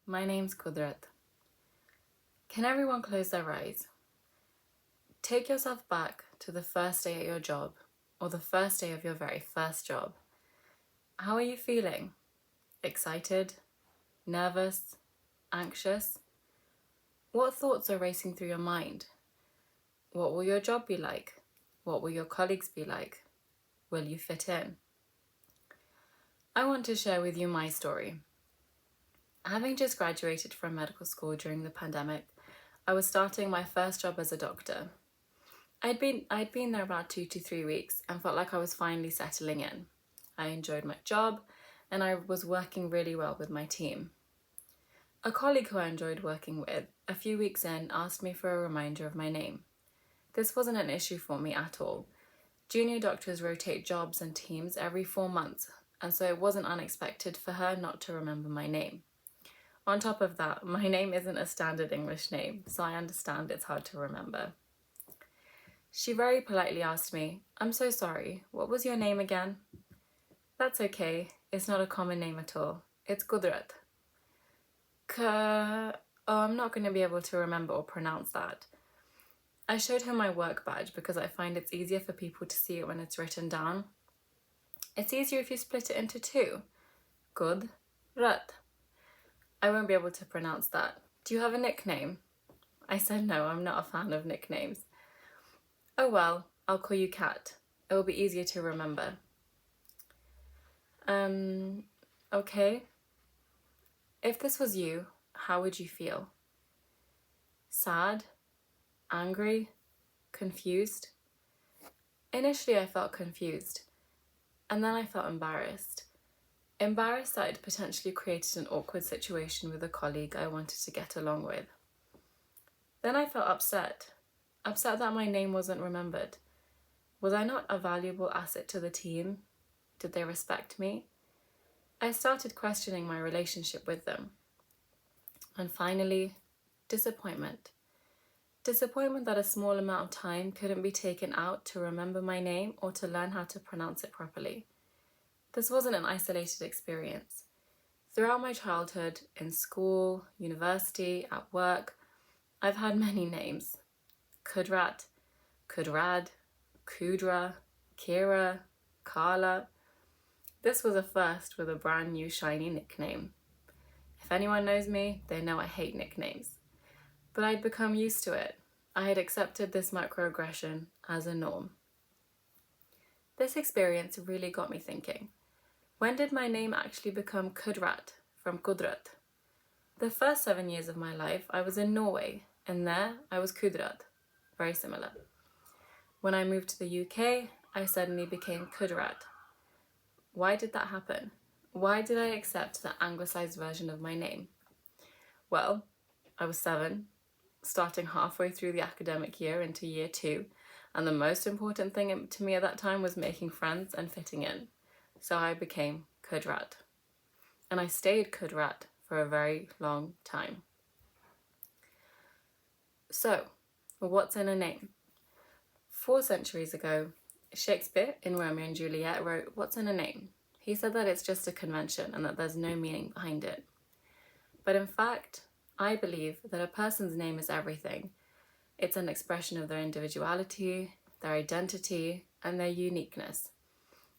my name's Kudrat. Can everyone close their eyes? Take yourself back to the first day at your job, or the first day of your very first job. How are you feeling? Excited? Nervous? Anxious? What thoughts are racing through your mind? What will your job be like? What will your colleagues be like? Will you fit in? I want to share with you my story. Having just graduated from medical school during the pandemic, I was starting my first job as a doctor. I'd been there about 2 to 3 weeks and felt like I was finally settling in. I enjoyed my job and I was working really well with my team. A colleague who I enjoyed working with, a few weeks in, asked me for a reminder of my name. This wasn't an issue for me at all. Junior doctors rotate jobs and teams every 4 months, and so it wasn't unexpected for her not to remember my name. On top of that, my name isn't a standard English name, so I understand it's hard to remember. She very politely asked me, "I'm so sorry, what was your name again?" "That's okay, it's not a common name at all. It's Kudrat." I'm not going to be able to remember or pronounce that. I showed her my work badge because I find it's easier for people to see it when it's written down. It's easier if you split it into 2. Kudrat. I won't be able to pronounce that. "Do you have a nickname?" I said no, I'm not a fan of nicknames. "Oh well, I'll call you Kat. It will be easier to remember." Okay. If this was you, how would you feel? Sad? Angry? Confused? Initially I felt confused, and then I felt embarrassed. Embarrassed that I'd potentially created an awkward situation with a colleague I wanted to get along with. Then I felt upset that my name wasn't remembered. Was I not a valuable asset to the team? Did they respect me? I started questioning my relationship with them. And finally, disappointment. Disappointment that a small amount of time couldn't be taken out to remember my name or to learn how to pronounce it properly. This wasn't an isolated experience. Throughout my childhood, in school, university, at work, I've had many names. Kudrat, Kudrad, Kudra, Kira, Kalra. This was a first with a brand new shiny nickname. If anyone knows me, they know I hate nicknames. But I'd become used to it. I had accepted this microaggression as a norm. This experience really got me thinking. When did my name actually become Kudrat from Kudrat? The first 7 years of my life, I was in Norway, and there I was Kudrat. Very similar. When I moved to the UK, I suddenly became Kudrat. Why did that happen? Why did I accept the anglicized version of my name? Well, I was 7, starting halfway through the academic year into year 2, and the most important thing to me at that time was making friends and fitting in. So I became Kudrat. And I stayed Kudrat for a very long time. So, what's in a name? 4 centuries ago, Shakespeare in Romeo and Juliet wrote, "What's in a name?" He said that it's just a convention and that there's no meaning behind it. But in fact, I believe that a person's name is everything. It's an expression of their individuality, their identity, and their uniqueness.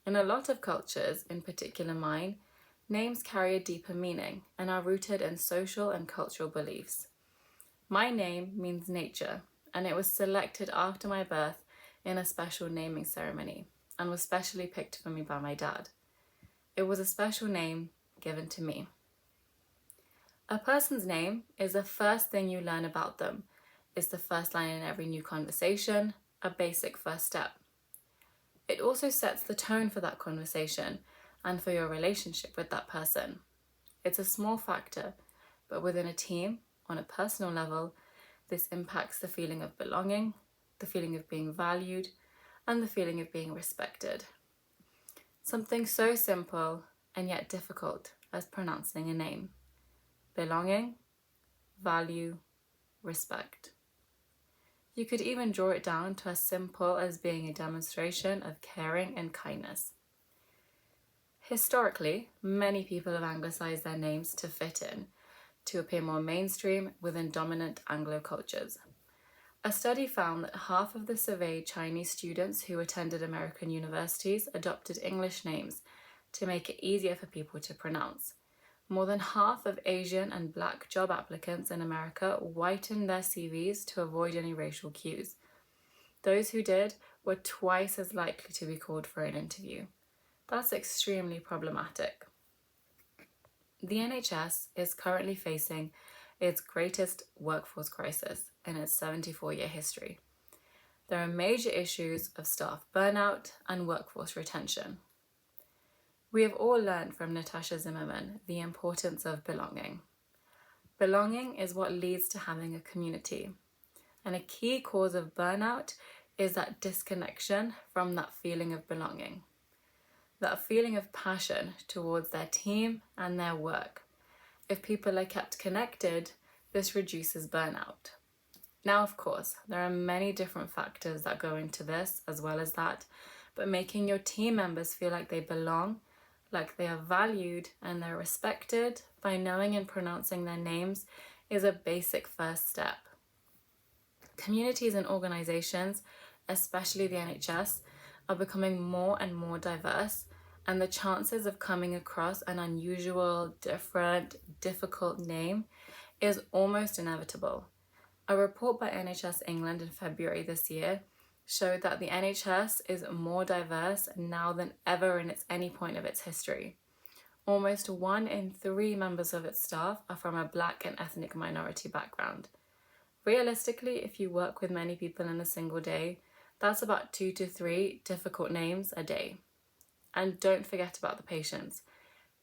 In a lot of cultures, in particular mine, names carry a deeper meaning and are rooted in social and cultural beliefs. My name means nature, and it was selected after my birth in a special naming ceremony and was specially picked for me by my dad. It was a special name given to me. A person's name is the first thing you learn about them. It's the first line in every new conversation, a basic first step. It also sets the tone for that conversation and for your relationship with that person. It's a small factor, but within a team, on a personal level, this impacts the feeling of belonging, the feeling of being valued, and the feeling of being respected. Something so simple and yet difficult as pronouncing a name. Belonging, value, respect. You could even draw it down to as simple as being a demonstration of caring and kindness. Historically, many people have anglicized their names to fit in, to appear more mainstream within dominant Anglo cultures. A study found that half of the surveyed Chinese students who attended American universities adopted English names to make it easier for people to pronounce. More than half of Asian and Black job applicants in America whitened their CVs to avoid any racial cues. Those who did were twice as likely to be called for an interview. That's extremely problematic. The NHS is currently facing its greatest workforce crisis in its 74-year history. There are major issues of staff burnout and workforce retention. We have all learned from Natasha Zimmerman the importance of belonging. Belonging is what leads to having a community. And a key cause of burnout is that disconnection from that feeling of belonging, that feeling of passion towards their team and their work. If people are kept connected, this reduces burnout. Now, of course, there are many different factors that go into this as well as that, but making your team members feel like they belong, like they are valued and they're respected by knowing and pronouncing their names is a basic first step. Communities and organizations, especially the NHS, are becoming more and more diverse, and the chances of coming across an unusual, different, difficult name is almost inevitable. A report by NHS England in February this year showed that the NHS is more diverse now than ever in any point of its history. Almost 1 in 3 members of its staff are from a Black and ethnic minority background. Realistically, if you work with many people in a single day, that's about 2 to 3 difficult names a day. And don't forget about the patients.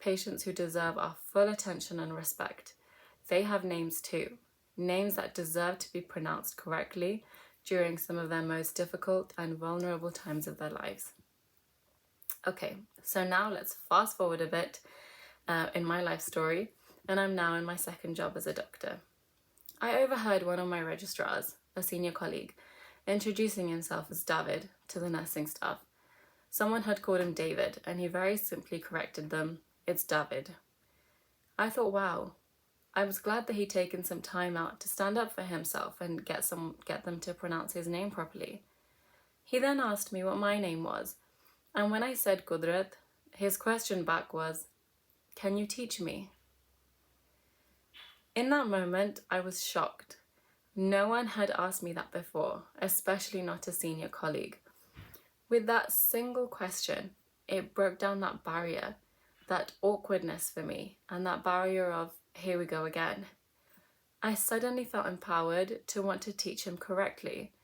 Patients who deserve our full attention and respect. They have names too. Names that deserve to be pronounced correctly during some of their most difficult and vulnerable times of their lives. Okay, so now let's fast forward a bit in my life story, and I'm now in my second job as a doctor. I overheard one of my registrars, a senior colleague, introducing himself as David to the nursing staff. Someone had called him David, and he very simply corrected them, "It's David." I thought, wow. I was glad that he'd taken some time out to stand up for himself and get them to pronounce his name properly. He then asked me what my name was, and when I said Kudrat, his question back was, "Can you teach me?" In that moment, I was shocked. No one had asked me that before, especially not a senior colleague. With that single question, it broke down that barrier, that awkwardness for me, and that barrier of, here we go again. I suddenly felt empowered to want to teach him correctly.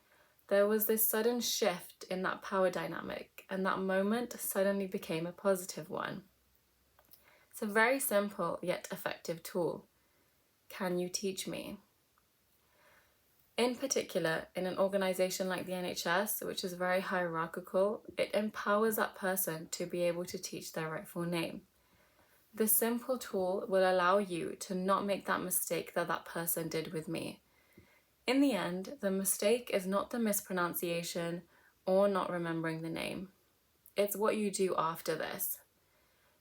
There was this sudden shift in that power dynamic, and that moment suddenly became a positive one. It's a very simple yet effective tool. Can you teach me? In particular, in an organization like the NHS, which is very hierarchical, it empowers that person to be able to teach their rightful name. This simple tool will allow you to not make that mistake that person did with me. In the end, the mistake is not the mispronunciation or not remembering the name. It's what you do after this.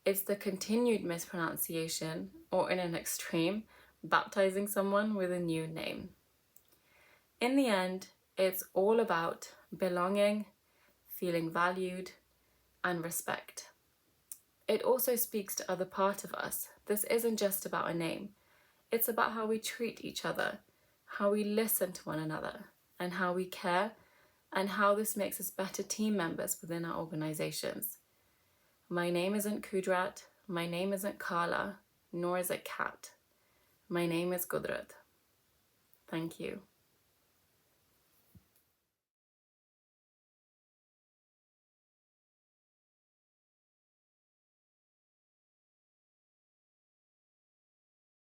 It's the continued mispronunciation, or in an extreme, baptizing someone with a new name. In the end, it's all about belonging, feeling valued, and respect. It also speaks to other part of us. This isn't just about a name. It's about how we treat each other, how we listen to one another, and how we care, and how this makes us better team members within our organizations. My name isn't Kudrat, my name isn't Kalra, nor is it Kat. My name is Kudrat. Thank you.